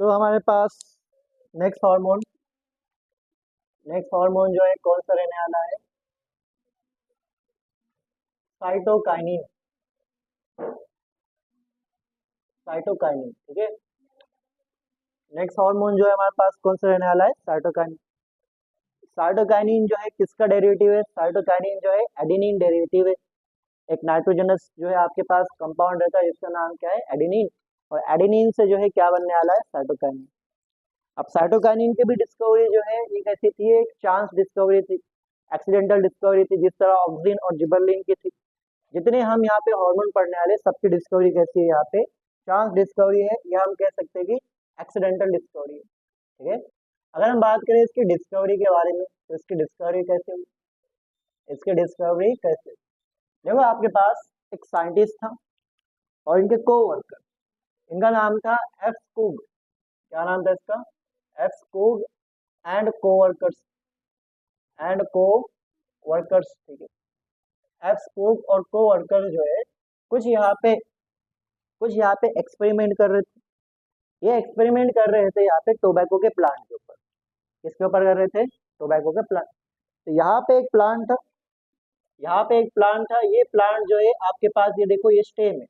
तो हमारे पास next hormone जो है कौन सा रहने वाला है? साइटोकाइनिन। साइटोकाइनिन, ठीक है। नेक्स्ट हार्मोन जो है हमारे पास कौन सा रहने वाला है? साइटोकाइनिन। साइटोकाइनिन जो है किसका डेरिवेटिव है? साइटोकाइनिन जो है एडेनिन डेरिवेटिव है। एक नाइट्रोजनस जो है आपके पास कंपाउंड रहता है जिसका नाम क्या है? एडेनिन। और एडेनिन से जो है क्या बनने वाला है? साइटोकाइनिन। अब साइटोकाइनिन की भी डिस्कवरी जो है ये कैसी थी? एक चांस डिस्कवरी थी, एक्सीडेंटल डिस्कवरी थी, जिस तरह ऑक्सिन और जिबरलिन की थी। जितने हम यहाँ पे हार्मोन पढ़ने वाले सबकी डिस्कवरी कैसी है? यहाँ पे चांस डिस्कवरी है, या हम कह सकते हैं कि एक्सीडेंटल डिस्कवरी है, ठीक है। अगर हम बात करें इसकी डिस्कवरी के बारे में, तो इसकी डिस्कवरी कैसे हुई? इसकी डिस्कवरी कैसे हुई? देखो, आपके पास एक साइंटिस्ट था और इनके को वर्कर, इनका नाम था एफ स्कूग। क्या नाम था इसका? एफ स्कूग एंड को वर्कर्स, ठीक है। एफ स्कूग और को वर्कर जो है कुछ यहाँ पे एक्सपेरिमेंट कर रहे थे। ये एक्सपेरिमेंट कर रहे थे यहाँ पे टोबैको के प्लांट के ऊपर। किसके ऊपर कर रहे थे? टोबैको के प्लांट। तो यहाँ पे एक प्लांट था, ये प्लांट जो है आपके पास, ये देखो, ये स्टेम है।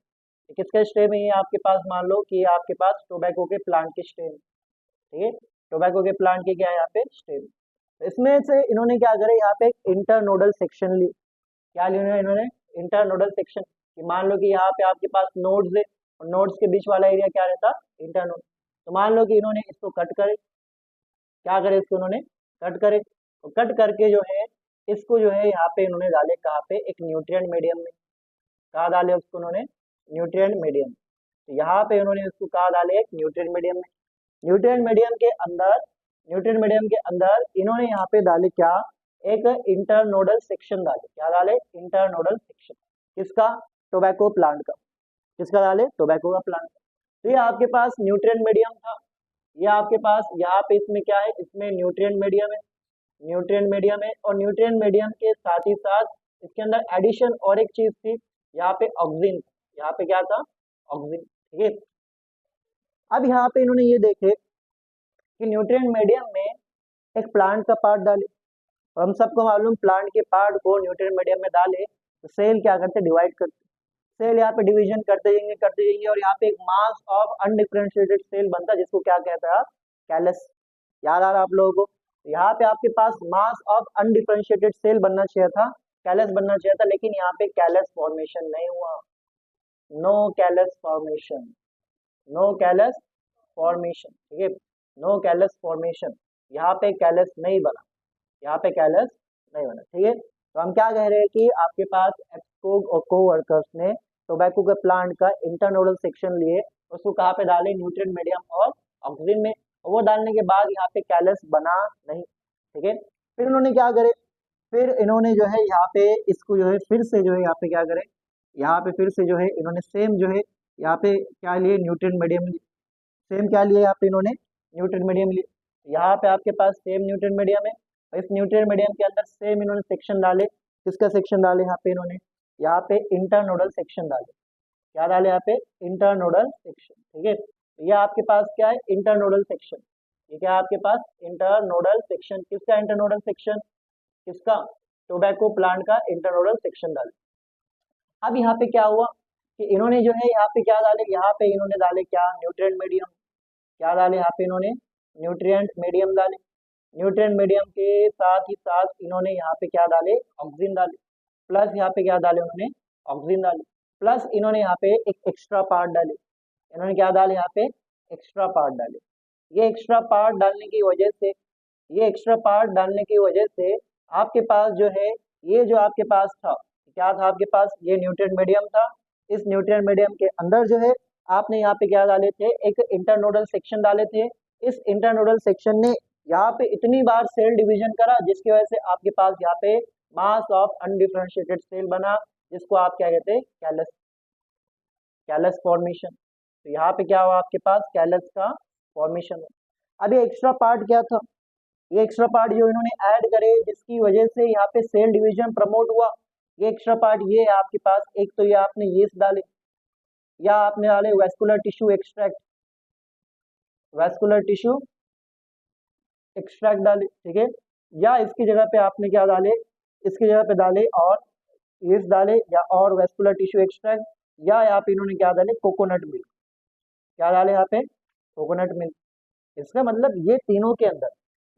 ये किसका स्टेम है? ये आपके पास मान लो कि ये आपके पास टोबैको के प्लांट के स्टेम, ठीक है। टोबैको के प्लांट के क्या है यहाँ पे? स्टेम। तो इसमें से इन्होंने क्या करे, यहाँ पे एक इंटरनोडल सेक्शन ली। क्या लिया इन्होंने? Internodal section. कि मान लो कि यहाँ पे आपके पास नोड्स है और नोड्स के बीच वाला एरिया क्या रहता? इंटरनोड। तो मान लो कि इन्होंने इसको कट करे। क्या करे? इसको इन्होंने कट करे। तो कट करके जो है इसको जो है यहाँ पे इन्होंने डाले, कहाँ पे? एक न्यूट्रिएंट मीडियम में। कहाँ डाले उसको इन्होंने? Nutrient medium. तो यहाँ पे इन्होंने इसको कहाँ डाले? एक न्यूट्रिएंट मीडियम में। न्यूट्रिएंट मीडियम के अंदर इन्होंने यहाँ पे डाले क्या? एक इंटरनोडल सेक्शन डाले। क्या डाले? Internodal section. किसका? टोबैको प्लांट का। किसका डाले? टोबैको का प्लांट का। तो ये आपके पास न्यूट्रिएंट मीडियम था। ये आपके पास यहाँ पे इसमें क्या है? इसमें न्यूट्रिएंट मीडियम है। और न्यूट्रिएंट मीडियम के साथ ही साथ इसके अंदर एडिशन और एक चीज थी, यहाँ पे ऑक्सिन। यहाँ पे क्या था? ऑक्सिन, ठीक है। अब यहाँ पे इन्होंने ये देखे कि न्यूट्रिएंट मीडियम में एक प्लांट का पार्ट डाले, और हम सबको मालूम प्लांट के पार्ट को न्यूट्रिएंट मीडियम में डाले तो सेल क्या करते? डिवाइड करते। सेल यहाँ पे डिवीजन करते जाएंगे और यहाँ पे एक मास ऑफ अनडिफरेंशिएटेड सेल बनता है, जिसको क्या कहता है? कैलस। याद आ रहा आप लोगों को? यहाँ पे आपके पास मास ऑफ अनडिफरेंशिएटेड सेल बनना चाहिए था, कैलस बनना चाहिए था, लेकिन यहाँ पे कैलस फॉर्मेशन नहीं हुआ। नो कैलस फॉर्मेशन, ठीक है। नो कैलस फॉर्मेशन, यहाँ पे कैलस नहीं बना। ठीक है। तो हम क्या कह रहे हैं कि आपके पास एक्सकोग और को वर्कर्स ने टोबैको के प्लांट का इंटरनोडल सेक्शन लिए, उसको कहाँ पे डाले? न्यूट्रिएंट मीडियम और ऑक्सीजन में। और वो डालने के बाद यहाँ पे कैलस बना नहीं, ठीक है। फिर उन्होंने क्या करे? फिर इन्होंने जो है यहाँ पे इसको जो है फिर से जो है यहाँ पे क्या करे? यहाँ पे फिर से जो है इन्होंने सेम जो है यहाँ पे क्या लिए? न्यूट्रिएंट मीडियम लिए। सेम क्या लिए यहाँ पे इन्होंने? न्यूट्रिएंट मीडियम लिए। यहाँ पे आपके पास सेम न्यूट्रिएंट मीडियम है, और इस न्यूट्रिएंट मीडियम के अंदर सेम इन्होंने सेक्शन डाले। किसका सेक्शन डाले? यहाँ पे इन्होंने यहाँ पे इंटरनोडल सेक्शन डाले। क्या डाले? यहाँ पे इंटरनोडल सेक्शन, ठीक है। तो ये आपके पास क्या है? Internodal section. ठीक है, आपके पास इंटरनोडल सेक्शन। किसका इंटरनोडल सेक्शन? किसका? टोबैको प्लांट का इंटरनोडल सेक्शन डाले। अब यहाँ पे क्या हुआ कि इन्होंने जो है यहाँ पे क्या डाले? यहाँ पे इन्होंने डाले क्या? Nutrient medium. क्या डाले यहाँ पे इन्होंने? न्यूट्रिएंट मीडियम डाले। न्यूट्रिएंट मीडियम के साथ ही साथ इन्होंने यहाँ पे क्या डाले? ऑक्सीजन डाले। प्लस यहाँ पे क्या डाले उन्होंने? ऑक्सीजन डाले। प्लस इन्होंने यहाँ पे एक एक्स्ट्रा पार्ट डाले। इन्होंने क्या डाले? यहाँ पे एक्स्ट्रा पार्ट डाले। ये एक्स्ट्रा पार्ट डालने की वजह से आपके पास जो है, ये जो आपके पास था, क्या था आपके पास? ये न्यूट्रिएंट मीडियम था। इस न्यूट्रिएंट मीडियम के अंदर जो है आपने यहाँ पे क्या डाले थे? एक इंटरनोडल सेक्शन डाले थे। इस इंटरनोडल सेक्शन ने यहाँ पे इतनी बार सेल डिवीजन करा, जिसकी वजह से आपके पास यहाँ पे मास ऑफ अनडिफरेंशिएटेड सेल बना, जिसको आप क्या कहते हैं? Callus formation. तो यहाँ पे क्या हुआ? आपके पास कैलस का फॉर्मेशन हुआ। अब ये एक्स्ट्रा पार्ट क्या था? ये एक्स्ट्रा पार्ट जो इन्होंने ऐड करे, जिसकी वजह से यहाँ पे सेल डिवीजन प्रमोट हुआ, ये एक्स्ट्रा पार्ट ये है आपके पास। एक तो ये आपने येस्ट डाले, या आपने डाले vascular tissue extract. Vascular tissue extract डाले, ठीक है, या इसकी जगह पे आपने क्या डाले, इसकी जगह पे डाले और यीस्ट डाले, या और वैस्कुलर टिश्यू एक्सट्रैक्ट, या यहाँ पे इन्होंने क्या डाले, कोकोनट मिल्क, क्या डाले यहाँ पे, कोकोनट मिल्क। इसका मतलब ये तीनों के अंदर,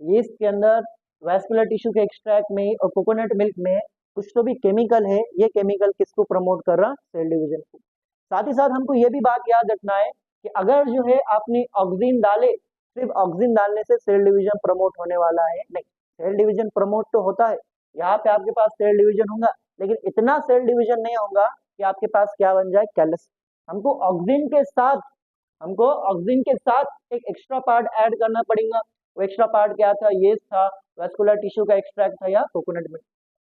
यीस्ट के अंदर, वैस्कुलर टिश्यू के एक्सट्रैक्ट में और कोकोनट मिल्क में कुछ तो भी केमिकल है। ये केमिकल किसको प्रमोट कर रहा, सेल डिवीजन को। साथ ही साथ हमको ये भी बात याद रखना है कि अगर जो है आपने ऑक्सीजन डाले, सिर्फ ऑक्सीजन डालने से सेल डिवीजन प्रमोट होने वाला है नहीं। सेल डिवीजन प्रमोट तो होता है, यहाँ पे आपके पास सेल डिवीजन होगा, लेकिन इतना सेल डिवीजन नहीं होगा कि आपके पास क्या बन जाए, कैलस। हमको ऑक्सीजन के साथ, हमको ऑक्सीजन के साथ एक एक्स्ट्रा पार्ट ऐड करना पड़ेगा। वो एक्स्ट्रा पार्ट क्या था, ये था वैस्कुलर टिश्यू का एक्सट्रैक्ट था या कोकोनट मिल्क।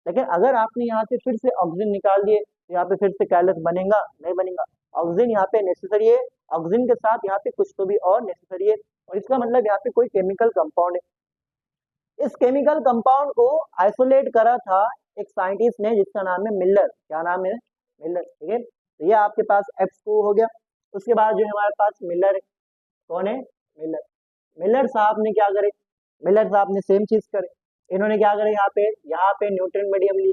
लेकिन अगर आपने यहाँ से फिर से ऑक्सीजन निकाल दिए तो यहाँ पे फिर से कैलस बनेगा, नहीं बनेगा। ऑक्सीजन यहाँ पे नेसेसरी है, ऑक्सीजन के साथ यहाँ पे कुछ तो भी और नेसेसरी है, और इसका मतलब यहाँ पे कोई केमिकल कंपाउंड है। इस केमिकल कंपाउंड को आइसोलेट करा था एक साइंटिस्ट ने जिसका नाम है मिलर। क्या नाम है, मिलर, ठीक है। तो ये आपके पास F2 हो गया। उसके बाद जो है हमारे पास मिलर है, कौन है, मिलर। मिलर साहब ने क्या करे, मिलर साहब ने सेम चीज करे। इन्होंने क्या करे, यहाँ पे न्यूट्रिएंट मीडियम ली,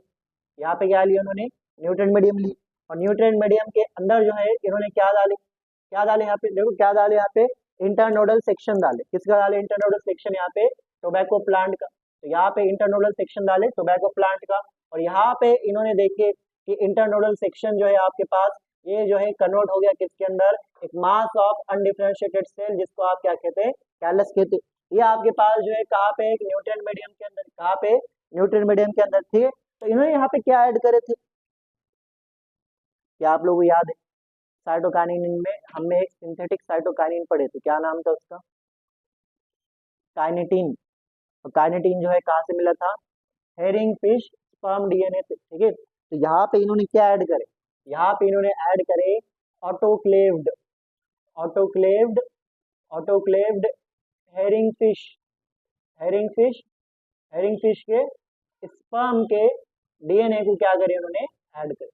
यहाँ पे क्या लिया उन्होंने, न्यूट्रिएंट मीडियम ली, और न्यूट्रिएंट मीडियम के अंदर जो है इन्होंने क्या डाले, क्या डाले यहाँ पे, देखो क्या डाले, यहाँ पे इंटरनोडल सेक्शन डाले। किसका डाले, इंटरनोडल सेक्शन, यहाँ पे टोबैको प्लांट का। तो यहाँ पे इंटरनोडल सेक्शन डाले टोबैको प्लांट का, और यहाँ पे इन्होंने देखे कि इंटरनोडल सेक्शन जो है आपके पास, ये जो है कन्वर्ट हो गया किसके अंदर, एक मास ऑफ अनडिफरेंशिएटेड सेल, जिसको आप क्या कहते हैं, कैलस कहते हैं। ये आपके पास जो है कहाँ पे, एक न्यूट्रिएंट मीडियम के अंदर, कहाँ पे, न्यूट्रिएंट मीडियम के अंदर थी। तो इन्होंने यहाँ पे क्या ऐड करे थे, क्या आप लोगों को याद है, साइटोकाइनिन में हमने एक सिंथेटिक साइटोकाइनिन पढ़े थे, क्या नाम था उसका, काइनेटिन। तो काइनेटिन जो है कहाँ से मिला था, हेरिंग फिश स्पर्म डीएनए से, ठीक है। तो यहाँ पे इन्होंने क्या ऐड करे, यहाँ पे इन्होंने ऐड करे autoclaved, autoclaved, autoclaved herring fish, herring fish, herring fish के स्पर्म के डीएनए को क्या करे उन्होंने, ऐड करे।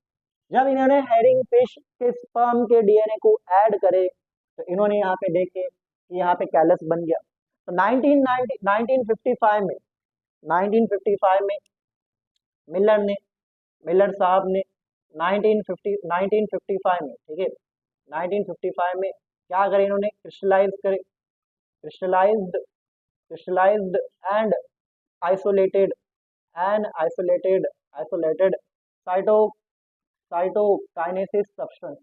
जब इन्होंने हेरिंग फिश के स्पर्म के डीएनए को ऐड करे तो इन्होंने यहाँ पे देखे कि यहाँ पे कैलस बन गया। तो 1955 में, 1955 में मिलर ने, मिलर साहब ने 1955 में, ठीक है, 1955 में क्या करे, इन्होंने क्रिस्टलाइज करे, crystallised, crystallised and isolated, and isolated, isolated cytokinesis substance.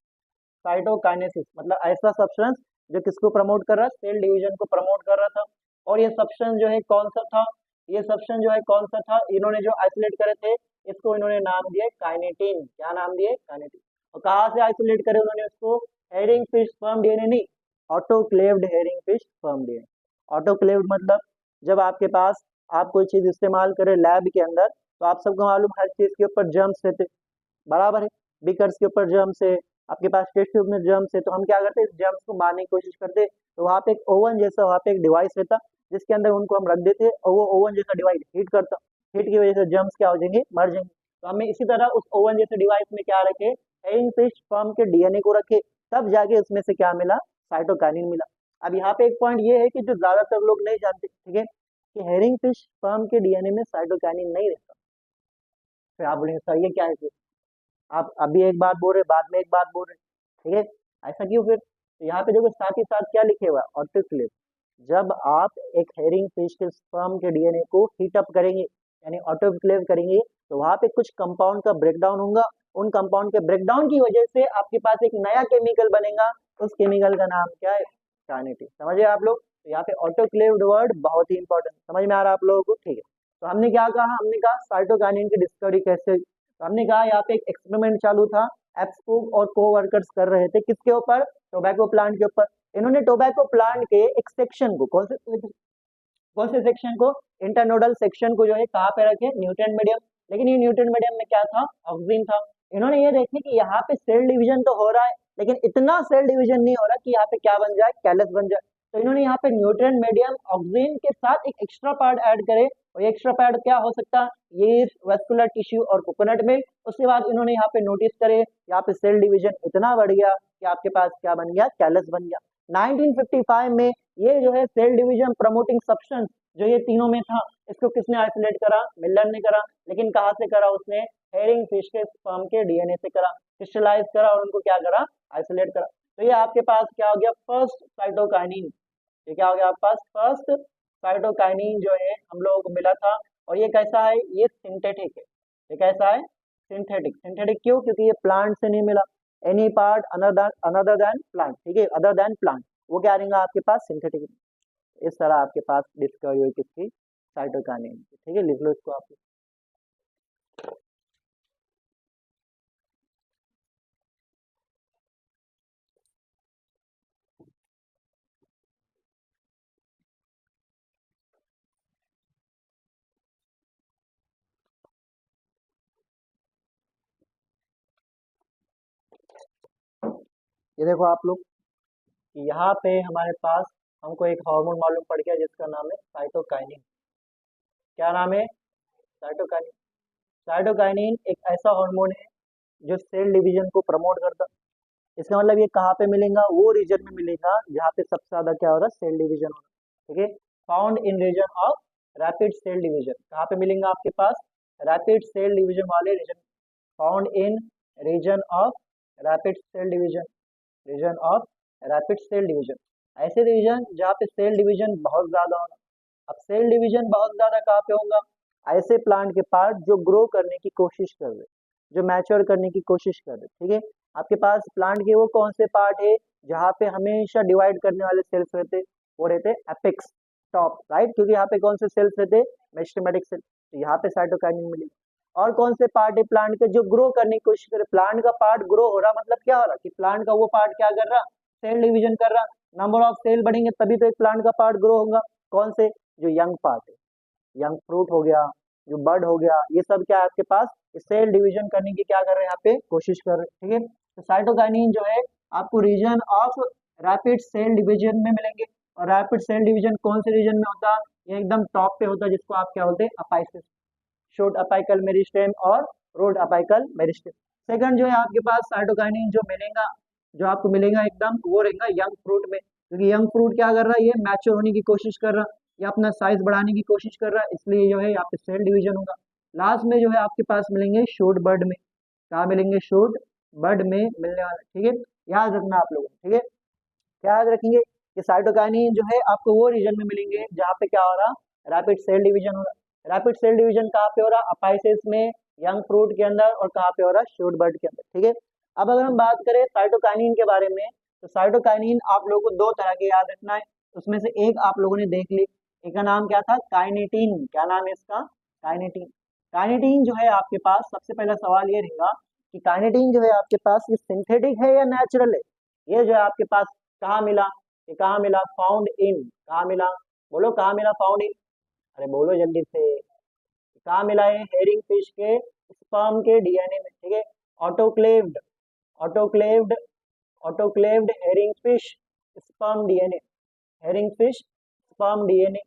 Cytokinesis मतलब ऐसा सब्सटेंस जो किसको प्रमोट कर रहा है, सेल डिवीजन को प्रमोट कर रहा था। और ये सब्सटेंस जो है कौन सा था, ये सब्सटेंस जो है कौन सा था, इन्होंने जो आइसोलेट करे थे इसको इन्होंने नाम दिया काइनेटिन। क्या नाम दिए, काइनेटिन। और कहाँ से आइसोलेट करे उन्होंने उसको, हेरिंग फिश स्पर्म डीएनए नहीं, autoclaved herring fish sperm DNA. Autoclaved मतलब जब आपके पास आप कोई चीज इस्तेमाल करें लैब के अंदर, तो आप सबको मालूम हर चीज के ऊपर जर्म्स रहते, बराबर है, बीकर्स के ऊपर जर्म्स है, आपके पास टेस्ट ट्यूब में जर्म्स है, तो हम क्या करते हैं, इस जर्म्स को मारने की कोशिश करते। तो वहाँ पे एक ओवन जैसा, वहाँ पे एक डिवाइस रहता जिसके अंदर उनको हम रख देते, और वो ओवन जैसा डिवाइस हीट करता, हीट की वजह से जर्म्स क्या हो जाएंगे, मर जाएंगे। तो हमें इसी तरह उस ओवन जैसे डिवाइस में क्या रखे, हेरिंग फिश स्पर्म के डीएनए को रखे, तब जाके उसमें से क्या मिला, साइटोकाइनिन मिला। अब यहाँ पे एक पॉइंट ये है कि जो ज्यादातर लोग नहीं जानते, ठीक है, कि हेरिंग फिश स्पर्म के डीएनए में साइटोकाइनिन नहीं रहता। फिर आप बोलेंगे सर ये क्या है, फिर आप अभी एक बात बोल रहे, बाद में एक बात बोल रहे, ठीक है, ऐसा क्यों फिर। तो यहाँ पे देखो साथ ही साथ क्या लिखे हुआ है, ऑटोक्लेव। जब आप एक हेरिंग फिश के स्पर्म के डीएनए को हीट अप करेंगे, यानी ऑटोक्लेव करेंगे, तो वहाँ पे कुछ कंपाउंड का ब्रेकडाउन होगा। उन कंपाउंड के ब्रेकडाउन की वजह से आपके पास एक नया केमिकल बनेगा, उस केमिकल का नाम क्या है, काइनेटिन। समझिए आप लोग। तो यहाँ पे ऑटोक्लेव्ड वर्ड बहुत ही इंपॉर्टेंट, समझ में आ रहा है आप लोगों को, ठीक है। तो हमने क्या कहा, हमने कहा साइटोकाइनिन की डिस्कवरी कैसे। तो हमने कहा यहाँ पे एक एक्सपेरिमेंट चालू था, एप्सकोग और कोवर्कर्स कर रहे थे, किसके ऊपर, टोबैको प्लांट के ऊपर। इन्होंने टोबैको प्लांट के एक सेक्शन को, कौन से सेक्शन को, इंटरनोडल सेक्शन को जो है कहाँ पे रखे, न्यूट्रिएंट मीडियम। लेकिन ये न्यूट्रिएंट मीडियम में क्या था, ऑक्सीजन था। इन्होंने ये देखे कि यहाँ पे सेल डिवीजन तो हो रहा है, लेकिन इतना सेल डिवीजन नहीं हो रहा कि यहाँ पे क्या बन जाए, कैलस बन जाए। तो इन्होंने यहाँ पे न्यूट्रिएंट मीडियम ऑक्सीजन के साथ एक एक्स्ट्रा पार्ट ऐड करे, और एक्स्ट्रा पार्ट क्या हो सकता है, ये वैस्कुलर टिश्यू और कोकोनट मिल्क। उसके बाद इन्होंने यहाँ पे नोटिस करे, यहाँ पे सेल डिवीजन इतना बढ़ गया कि आपके पास क्या बन गया, कैलस बन गया। 1955 में ये जो है सेल डिवीजन प्रमोटिंग सब्सटेंस जो ये तीनों में था, इसको किसने आइसोलेट करा? मिलर ने करा। लेकिन कहाँ से करा उसने? हेरिंग फिश के स्पर्म के डीएनए से करा, क्रिस्टलाइज करा और उनको क्या करा? आइसोलेट करा। तो ये आपके पास क्या हो गया? First cytokinin. ये क्या हो गया आपके पास? फर्स्ट साइटोकाइनिन जो है हम लोगों को मिला था। और ये कैसा है? ये सिंथेटिक है। ये कैसा है? सिंथेटिक। सिंथेटिक क्यों? क्योंकि ये प्लांट से नहीं मिला। Any part another than plant, ठीक है, अदर देन प्लांट, वो क्या रहेगा आपके पास? सिंथेटिक। इस तरह आपके पास डिस्कवरी हुई किसकी? साइटोकाइनिन, ठीक है, लिख लो इसको आप। ये देखो आप लोग, यहाँ पे हमारे पास हमको एक हार्मोन मालूम पड़ गया जिसका नाम है साइटोकाइनिन। क्या नाम है? साइटोकाइनिन। साइटोकाइनिन एक ऐसा हार्मोन है जो सेल डिवीजन को प्रमोट करता है। इसका मतलब ये कहाँ पे मिलेगा? वो रीजन में मिलेगा जहाँ पे सबसे ज्यादा क्या हो रहा है? सेल डिवीजन हो रहा है, ठीक है। Found in region of rapid cell division. कहाँ पे मिलेगा आपके पास? रैपिड सेल डिवीजन वाले region. Found in region of rapid cell division, region of rapid cell division, ऐसे रीजन जहाँ पे सेल डिवीजन बहुत ज्यादा होगा। अब सेल डिवीजन बहुत ज्यादा कहाँ पे होगा? ऐसे प्लांट के पार्ट जो ग्रो करने की कोशिश कर रहे, जो मैच्योर करने की कोशिश कर रहे, ठीक है। आपके पास प्लांट के वो कौन से पार्ट है जहाँ पे हमेशा डिवाइड करने वाले सेल्स रहते? वो रहते एपेक्स, टॉप, राइट, क्योंकि यहाँ पे कौन से सेल्स रहते? Meristematic cell. तो यहाँ पे साइटोकाइनिन मिलेगी। और कौन से पार्ट है प्लांट के जो ग्रो करने की कोशिश करे? प्लांट का पार्ट ग्रो हो रहा, मतलब क्या हो रहा कि प्लांट का वो पार्ट क्या कर रहा? सेल डिवीजन कर रहा। नंबर ऑफ सेल बढ़ेंगे तभी तो एक प्लांट का पार्ट ग्रो होगा। कौन से? जो यंग पार्ट है, यंग फ्रूट हो गया, जो बर्ड हो गया, ये सब क्या है आपके पास? सेल डिवीजन करने की क्या कर रहे हैं? यहाँ पे कोशिश कर रहे हैं, ठीक है। तो साइटोकाइनिन जो है आपको region of rapid cell division में मिलेंगे। और रैपिड सेल डिवीजन कौन से रीजन में होता है? ये एकदम टॉप पे होता है, जिसको आप क्या बोलते हैं? अपाइसिस, शॉर्ट अपाइकल मेरिस्टेम और रोड अपाइकल मेरिस्टेम। सेकंड जो है आपके पास साइटोकाइनिन जो मिलेगा, जो आपको मिलेगा एकदम, वो रहेगा यंग फ्रूट में, क्योंकि यंग फ्रूट क्या कर रहा है? ये मैच्योर होने की कोशिश कर रहा है, या अपना साइज बढ़ाने की कोशिश कर रहा है, इसलिए जो है यहाँ पे सेल डिवीजन होगा। लास्ट में जो है आपके पास मिलेंगे शूट बर्ड में। कहाँ मिलेंगे? शूट बर्ड में मिलने वाला, ठीक है। याद रखना आप लोगों को, ठीक है। क्या याद रखेंगे? कि साइटोकाइनिन जो है आपको वो रीजन में मिलेंगे जहाँ पे क्या हो रहा? रैपिड सेल डिवीजन हो रहा। रैपिड सेल डिवीजन कहाँ पे हो रहा? अपाइसिस में, यंग फ्रूट के अंदर, और कहाँ पे हो रहा? शूट बर्ड के अंदर, ठीक है। अब अगर हम बात करें साइटोकाइनिन के बारे में, तो साइटोकाइनिन आप लोगों को दो तरह के याद रखना है। उसमें से एक आप लोगों ने देख ली, एक का नाम क्या था? काइनेटिन। क्या नाम है इसका? काइनेटिन। काइनेटिन जो है आपके पास, सबसे पहला सवाल ये रहेगा कि काइनेटिन जो है आपके पास ये सिंथेटिक है या नेचुरल है? ये जो है आपके पास कहाँ मिला? ये कहाँ मिला? Found in. कहाँ मिला? बोलो कहाँ मिला? Found in. अरे बोलो जल्दी से, कहाँ मिला है? हेरिंग फिश के स्पर्म के डीएनए में, ठीक है। Autoclaved, autoclaved, autoclaved herring fish sperm DNA, herring fish sperm DNA,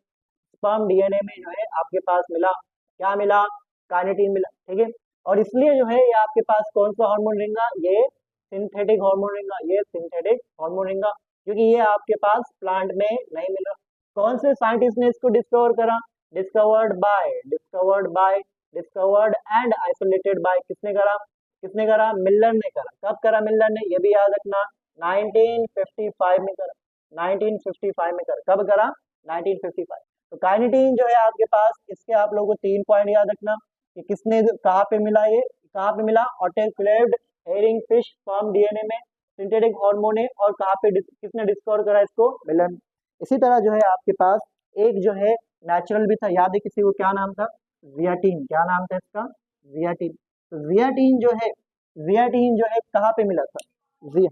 sperm DNA में जो है आपके पास मिला, क्या मिला? काइनेटिन मिला, ठीक है। और इसलिए जो है ये आपके पास कौन सा हार्मोन रहेगा? ये सिंथेटिक हार्मोन रहेगा, ये सिंथेटिक हार्मोन रहेगा, क्योंकि ये आपके पास प्लांट में नहीं मिल रहा। कौन से साइंटिस्ट ने इसको डिस्कवर करा? Discovered by, discovered by, discovered and isolated by, किसने करा? किसने करा? मिलर ने करा। कब करा मिलर ने? ये भी याद रखना, 1955 में करा। 1955 में करा। कब करा? 1955। तो काइनेटिन जो है आपके पास, इसके आप लोगों को 3 पॉइंट याद रखना कि किसने, कहाँ पे मिला, ये कहाँ पे मिला? Autoclaved herring fish form DNA में, सिंथेटिक हार्मोन है, और कहाँ पे किसने डिस्कवर करा इसको? मिलन। इसी तरह जो है आपके पास एक जो है नेचुरल भी था, याद है किसी को? क्या नाम था? जियाटिन। क्या नाम था इसका? जियाटिन। तो जियाटिन जो है, जियाटिन जो है कहाँ पे मिला था? जिया,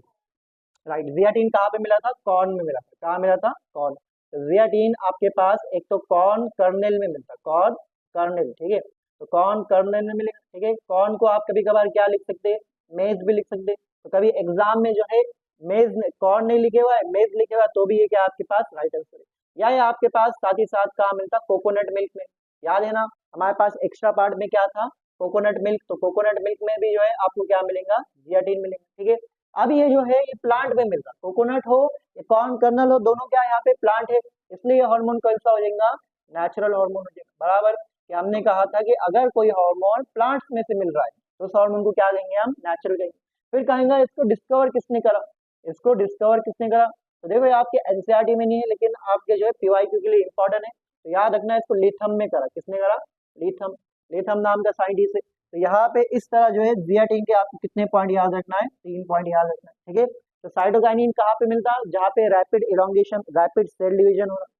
राइट, जियाटिन कहाँ पे मिला था? कॉर्न में मिला था। कहाँ मिला था? कॉर्न। जियाटिन आपके पास एक तो कॉर्न कर्नेल में मिलता, कॉर्न कर्नेल, ठीक है। तो कॉर्न कर्नेल में मिलेगा, ठीक है। कॉर्न को आप कभी कभार क्या लिख सकते हैं? मेज भी लिख सकते हैं। तो कभी एग्जाम में जो है मेज, कॉर्न नहीं लिखे हुआ है, मेज लिखे हुआ है, तो भी ये क्या आपके पास राइट आंसर है। या ये आपके पास साथ ही साथ कहाँ मिलता? कोकोनट मिल्क में। याद है ना, हमारे पास एक्स्ट्रा पार्ट में क्या था? Coconut milk. तो कोकोनट मिल्क में भी जो है आपको क्या मिलेगा? जियाटिन मिलेगा, ठीक है। अब ये जो है ये प्लांट में मिल रहा, कोकोनट हो या कॉर्न कर्नल हो, दोनों क्या यहाँ पे प्लांट है, इसलिए ये हार्मोन कौन सा हो जाएगा, नेचुरल हार्मोन हो जाएगा। बराबर, कि हमने कहा था कि अगर कोई हार्मोन प्लांट्स में से मिल रहा है तो उस हार्मोन को क्या कहेंगे हम, नेचुरल कहेंगे। फिर कहेंगे इसको डिस्कवर किसने करा, इसको डिस्कवर किसने करा, तो देखो ये आपके एनसीईआरटी में नहीं है लेकिन आपके जो है पीवाईक्यू के लिए इंपॉर्टेंट है, तो याद रखना है इसको लिथम में करा, किसने करा, लिथम, लिथम नाम का साइंटिस्ट है। तो यहाँ पे इस तरह जो है जियाटिन के आपको कितने पॉइंट याद रखना है, 3 पॉइंट याद रखना है, ठीक है। तो साइटोकाइनिन कहाँ पे मिलता है, जहाँ पे rapid elongation, rapid cell division हो रहा,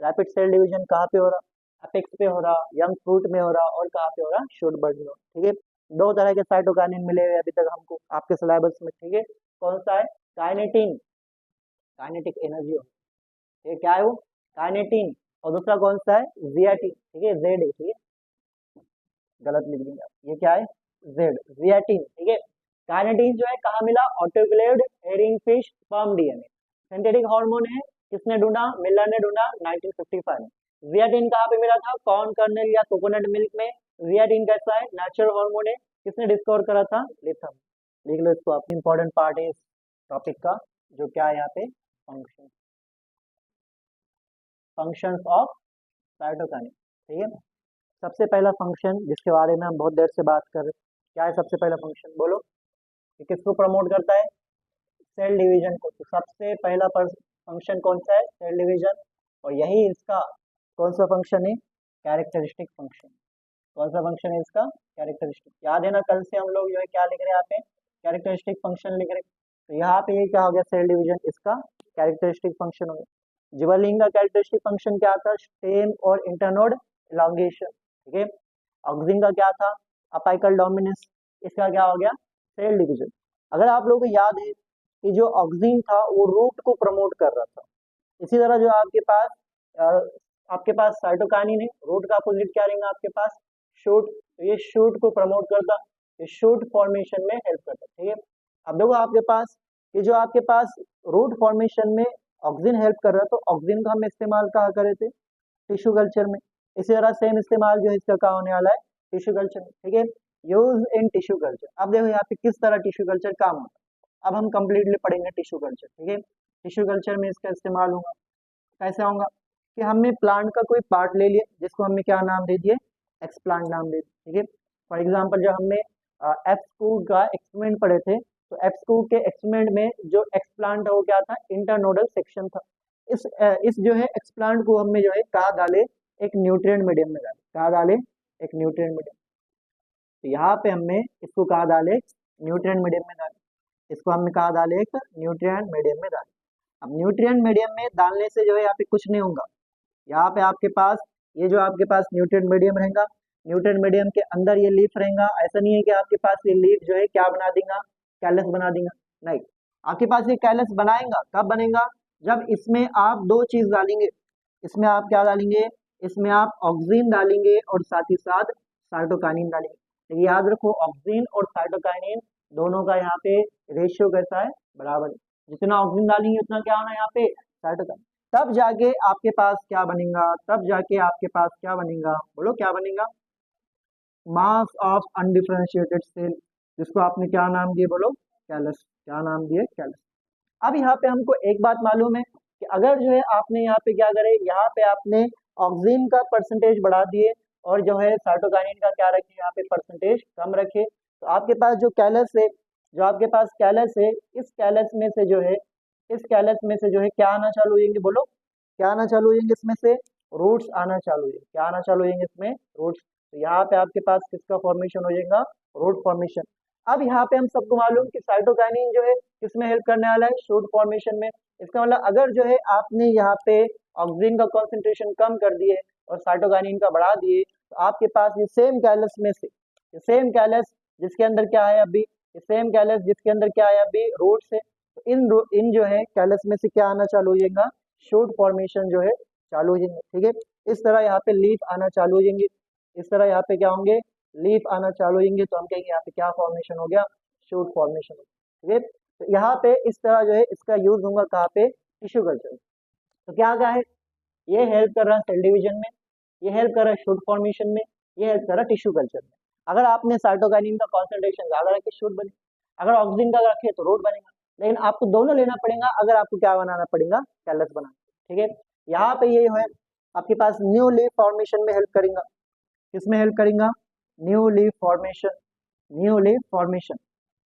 रैपिड सेल डिवीजन कहाँ पे हो रहा, अपेक्स पे हो रहा, यंग फ्रूट में हो रहा, और कहाँ पे हो रहा, शूट बर्ड में हो रहा, ठीक है। दो तरह के साइटोकाइनिन मिले हुए अभी तक हमको आपके सिलेबस में, ठीक है। कौन सा है, काइनेटिन, काइनेटिक एनर्जी हो, ये क्या है वो, काइनेटिन, और दूसरा कौन सा है, जियाटिन, ठीक है, जेड है, ठीक है, गलत लिख दिया, ये क्या है, जेड, जियाटिन, ठीक है। काइनेटिन जो है कहाँ मिला, autoclaved herring fish sperm DNA, synthetic hormone है, किसने ढूंढा, मिलर ने ढूंढा 1955 में। जियाटिन कहाँ पे मिला था, कॉर्न कर्नल या कोकोनट मिल्क में। जियाटिन कैसा है, नेचुरल हार्मोन है, किसने डिस्कवर करा था, लिथम। लिख लो इसको, आप इंपॉर्टेंट पार्ट है इस टॉपिक का, जो क्या है यहाँ पे, फंक्शन, फंक्शंस ऑफ साइटोकाइनिन, ठीक है। सबसे पहला फंक्शन जिसके बारे में हम बहुत देर से बात कर रहे हैं, क्या है सबसे पहला फंक्शन, बोलो, ये किसको प्रमोट करता है, सेल डिवीजन को। तो सबसे पहला फंक्शन कौन सा है, सेल डिवीजन, और यही इसका कौन सा फंक्शन है, कैरेक्टरिस्टिक फंक्शन। कौन सा फंक्शन है इसका, कैरेक्टरिस्टिक। याद है ना, कल से हम लोग जो है क्या लिख रहे हैं यहाँ पे, कैरेक्टरिस्टिक फंक्शन लिख रहे हैं। तो यहाँ पे ये क्या हो गया, सेल डिवीजन, इसका कैरेक्टरिस्टिक फंक्शन हो गया। जिबरलिंग का कैरेक्टरिस्टिक फंक्शन क्या था, स्टेम और इंटरनोड इलांगेशन, ठीक है। ऑक्सिन का क्या था, अपाइकल डोमिनेंस, इसका क्या हो गया, सेल डिवीजन। अगर आप लोगों को याद है कि जो ऑक्सिन था वो रूट को प्रमोट कर रहा था, इसी तरह जो आपके पास साइटोकाइनिन है, रूट का अपोजिट क्या रहेगा आपके पास, शूट, तो ये शूट को प्रमोट करता, ये शूट फॉर्मेशन में हेल्प करता, ठीक है। अब देखो आपके पास ये जो आपके पास रूट फॉर्मेशन में ऑक्सिन हेल्प कर रहा है, तो ऑक्सिन का हम इस्तेमाल कहाँ करे थे, टिश्यू कल्चर में। इसी तरह सेम इस्तेमाल जो है इसका कहाँ होने वाला है, टिश्यू कल्चर में, ठीक है, यूज इन टिश्यू कल्चर। अब देखो यहाँ पे किस तरह टिश्यू कल्चर काम होता है, अब हम कंप्लीटली पढ़ेंगे टिश्यू कल्चर, ठीक है। टिश्यू कल्चर में इसका इस्तेमाल होगा, कैसे होगा, कि हमने प्लांट का कोई पार्ट ले लिया जिसको हमने क्या नाम दे दिए, एक्सप्लांट नाम दे दिया, ठीक है। फॉर एग्जांपल जब हमने एप्सकूग का एक्सपेरिमेंट पढ़े थे, तो एप्सकूग के एक्सपेरिमेंट में जो एक्सप्लांट हो क्या था, इंटरनोडल सेक्शन था। इस जो है एक्सप्लांट को हमने जो है कहाँ डाले, एक न्यूट्रिएंट मीडियम में डाले, कहाँ डाले, एक न्यूट्रिएंट मीडियम। तो यहाँ पे हमने इसको कहाँ डाले, न्यूट्रिएंट मीडियम में डाले, इसको हमने कहाँ डाले, एक न्यूट्रिएंट मीडियम में डाले। अब न्यूट्रिएंट मीडियम में डालने से जो है यहाँ पे कुछ नहीं होगा, यहाँ पे आपके पास ये जो आपके पास न्यूट्रिएंट मीडियम रहेगा, न्यूट्रिएंट मीडियम के अंदर ये लीफ रहेगा। ऐसा नहीं है कि आपके पास ये लीफ जो है क्या बना देगा, कैलस बना देगा, नहीं, आपके पास ये कैलस बनाएगा, कब बनेगा, जब इसमें आप दो चीज डालेंगे, इसमें आप क्या डालेंगे, इसमें आप ऑक्सिन डालेंगे और साथ ही साथ साइटोकाइनिन डालेंगे। लेकिन याद रखो ऑक्सिन और साइटोकाइनिन दोनों का यहाँ पे रेशियो कैसा है, बराबर है। जितना ऑक्सिन डालेंगे उतना क्या होना है यहाँ पे, साइटोकाइनिन। तब जाके आपके पास क्या बनेगा, तब जाके आपके पास क्या बनेगा, बोलो क्या बनेगा, मास ऑफ अनडिफरेंशिएटेड सेल, जिसको आपने क्या नाम दिए, बोलो कैलस, क्या नाम दिए, कैलस। अब यहाँ पे हमको एक बात मालूम है कि अगर जो है आपने यहाँ पे क्या करे, यहाँ पे आपने ऑक्सिन का परसेंटेज बढ़ा दिए और जो है साइटोकाइनिन का क्या रखे, यहाँ पे परसेंटेज कम रखे, तो आपके पास जो कैलस है, जो आपके पास कैलस है, इस कैलस में से जो है, इस कैलस में से जो है क्या आना चालू होंगे, बोलो क्या आना चालू होंगे, इसमें से रूट्स आना चालू होंगे, क्या आना चालू होंगे इसमें, रूट्स। तो यहाँ पे आपके पास किसका फॉर्मेशन हो जाएगा, रूट फॉर्मेशन। अब यहाँ पे हम सबको मालूम कि साइटोकाइनिन जो है किसमें हेल्प करने वाला है, शूट फॉर्मेशन में। इसका मतलब अगर जो है आपने यहाँ पे ऑक्सिन का कॉन्सेंट्रेशन कम कर दिए और साइटोकाइनिन का बढ़ा दिए, तो आपके पास ये सेम कैलस में से, ये सेम कैलस जिसके अंदर क्या है अभी, ये सेम कैलस जिसके अंदर क्या है अभी, रूट्स है, तो इन जो है कैलस में से क्या आना चालू हो जाएगा, शूट फॉर्मेशन जो है चालू हो जाएंगे, ठीक है। इस तरह यहाँ पे लीफ आना चालू हो जाएंगे, इस तरह यहाँ पे क्या होंगे, लीफ आना चालू होंगे, तो हम कहेंगे यहाँ पे क्या फॉर्मेशन हो गया, शूट फॉर्मेशन, ठीक है। तो यहाँ पे इस तरह जो है इसका यूज होगा कहाँ पे, टिश्यू कल्चर। तो क्या क्या है, ये हेल्प कर रहा है सेल डिवीजन में, ये हेल्प कर रहा है शूट फॉर्मेशन में, ये हेल्प कर रहा है टिश्यू कल्चर में। अगर आपने साइटोकाइनिन का कॉन्सेंट्रेशन ज्यादा रखे शूट बने, अगर ऑक्सिन का रखे तो रूट बनेगा, लेकिन आपको दोनों लेना पड़ेगा अगर आपको क्या बनाना पड़ेगा, कैलस बनाना। ठीक है, यहाँ पे ये है आपके पास न्यू लीफ फॉर्मेशन में हेल्प करेगा। किसमें हेल्प करेगा? New leaf formation. New leaf formation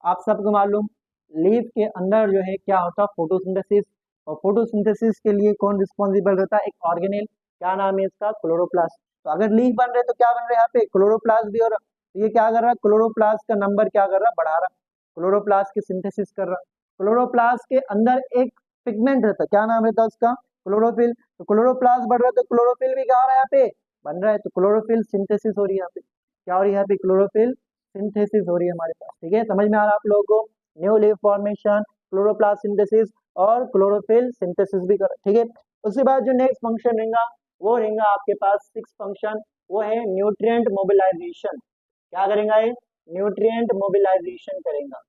आप सबको मालूम, लीफ के अंदर जो है क्या होता है, फोटोसिंथेसिस। और फोटोसिंथेसिस के लिए कौन रिस्पॉन्सिबल रहता है? एक ऑर्गेनेल। क्या नाम है इसका? क्लोरोप्लास्ट। तो अगर लीफ बन रहे तो क्या बन रहा है यहाँ पे? क्लोरोप्लास्ट भी हो रहा। तो ये क्या कर रहा है? क्लोरोप्लास्ट का नंबर क्या कर रहा है? बढ़ा रहा। क्लोरोप्लास्ट की सिंथेसिस कर रहा। क्लोरोप्लास्ट के अंदर एक पिगमेंट रहता है, क्या नाम रहता है उसका? क्लोरोफिल। तो क्लोरोप्लास्ट बढ़ रहा है तो क्लोरोफिल भी क्या हो रहा है यहाँ पे? बन रहा है। तो क्लोरोफिल सिंथेसिस हो रही है यहाँ पे। क्या हो रही है यहाँ पे? क्लोरोफिल सिंथेसिस हो रही है हमारे पास। ठीक है, समझ में आ रहा है आप लोगों को? New leaf formation, chloroplast synthesis और क्लोरोफिल सिंथेसिस भी कर। ठीक है, उसके बाद जो नेक्स्ट फंक्शन रहेगा वो रहेगा आपके पास सिक्स फंक्शन, वो है न्यूट्रिएंट मोबिलाइजेशन। क्या करेगा ये? न्यूट्रिएंट मोबिलाइजेशन करेगा।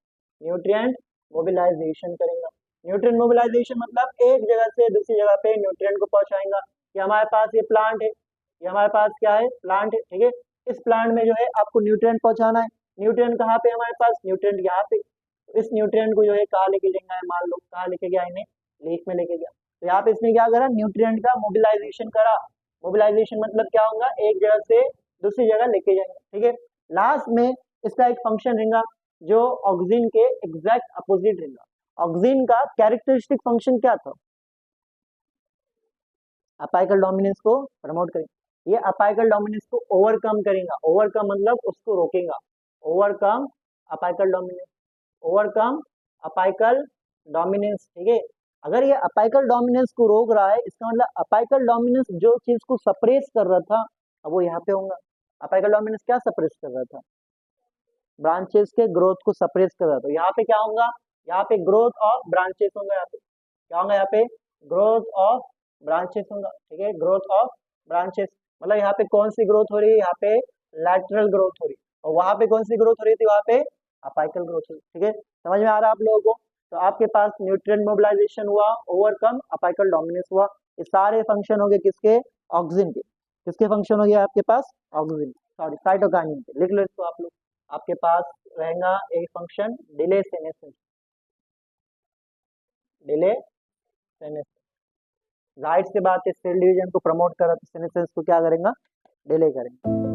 न्यूट्रिएंट मोबिलाइजेशन करेगा। न्यूट्रिएंट मोबिलाइजेशन मतलब एक जगह से दूसरी जगह पे न्यूट्रिएंट को पहुंचाएगा। कि हमारे पास ये प्लांट है, ये हमारे पास क्या है? प्लांट है। ठीक है, इस प्लांट में जो है आपको न्यूट्रिएंट पहुंचाना है। न्यूट्रिएंट कहाँ पे? हमारे पास न्यूट्रिएंट यहाँ पे। तो इस न्यूट्रिएंट को जो है कहाँ लेके जाएगा है? मान लो कहाँ लेके गया? इन्हें लीफ में लेके गया। तो यहाँ पे इसने क्या करा? न्यूट्रिएंट का मोबिलाइजेशन करा। मोबिलाइजेशन मतलब क्या होगा? एक जगह से दूसरी जगह लेके जाएंगे। ठीक है, लास्ट में इसका एक फंक्शन रहेगा जो ऑक्सीजन के एग्जैक्ट अपोजिट रहेगा। ऑक्सीजन का कैरेक्टरिस्टिक फंक्शन क्या था? अपाइकल डोमिनेंस को प्रमोट करेंगे। ये अपाइकल डोमिनेंस को ओवरकम करेगा। ओवरकम मतलब उसको रोकेगा। Overcome apical dominance. Overcome apical dominance. ठीक है, अगर ये अपाइकल डोमिनेंस को रोक रहा है इसका मतलब अपाइकल डोमिनेंस जो चीज को सप्रेस कर रहा था अब वो यहाँ पे होगा। अपाइकल डोमिनेंस क्या सप्रेस कर रहा था? ब्रांचेस के ग्रोथ को सप्रेस कर रहा था। तो यहाँ पे क्या होगा? यहाँ पे ग्रोथ ऑफ ब्रांचेस होगा। यहाँ पे क्या होगा? यहाँ पे ग्रोथ ऑफ ब्रांचेस होगा। ठीक है, ग्रोथ ऑफ ब्रांचेस मतलब यहाँ पे कौन सी ग्रोथ हो रही है? यहाँ पे लैटरल ग्रोथ हो रही है। और वहां पे कौन सी ग्रोथ हो रही थी? वहां पे अपाइकल ग्रोथ हो रही। ठीक है, समझ में आ रहा है आप लोगों को? तो आपके पास न्यूट्रिएंट मोबिलाइजेशन हुआ, ओवरकम अपाइकल डोमिनेंस हुआ। ये सारे फंक्शन हो गए किसके? ऑक्सीजन के। किसके फंक्शन हो गया आपके पास? ऑक्सीजन, सॉरी साइटोकाइनिन के। लिख लो इसको आप लोग। आपके पास रहेगा एक function delay senescence. Delay senescence जाहिर सी बात है सेल डिवीजन को प्रमोट कर रहा है तो सेनेसेंस को क्या करेगा? डिले करेंगे।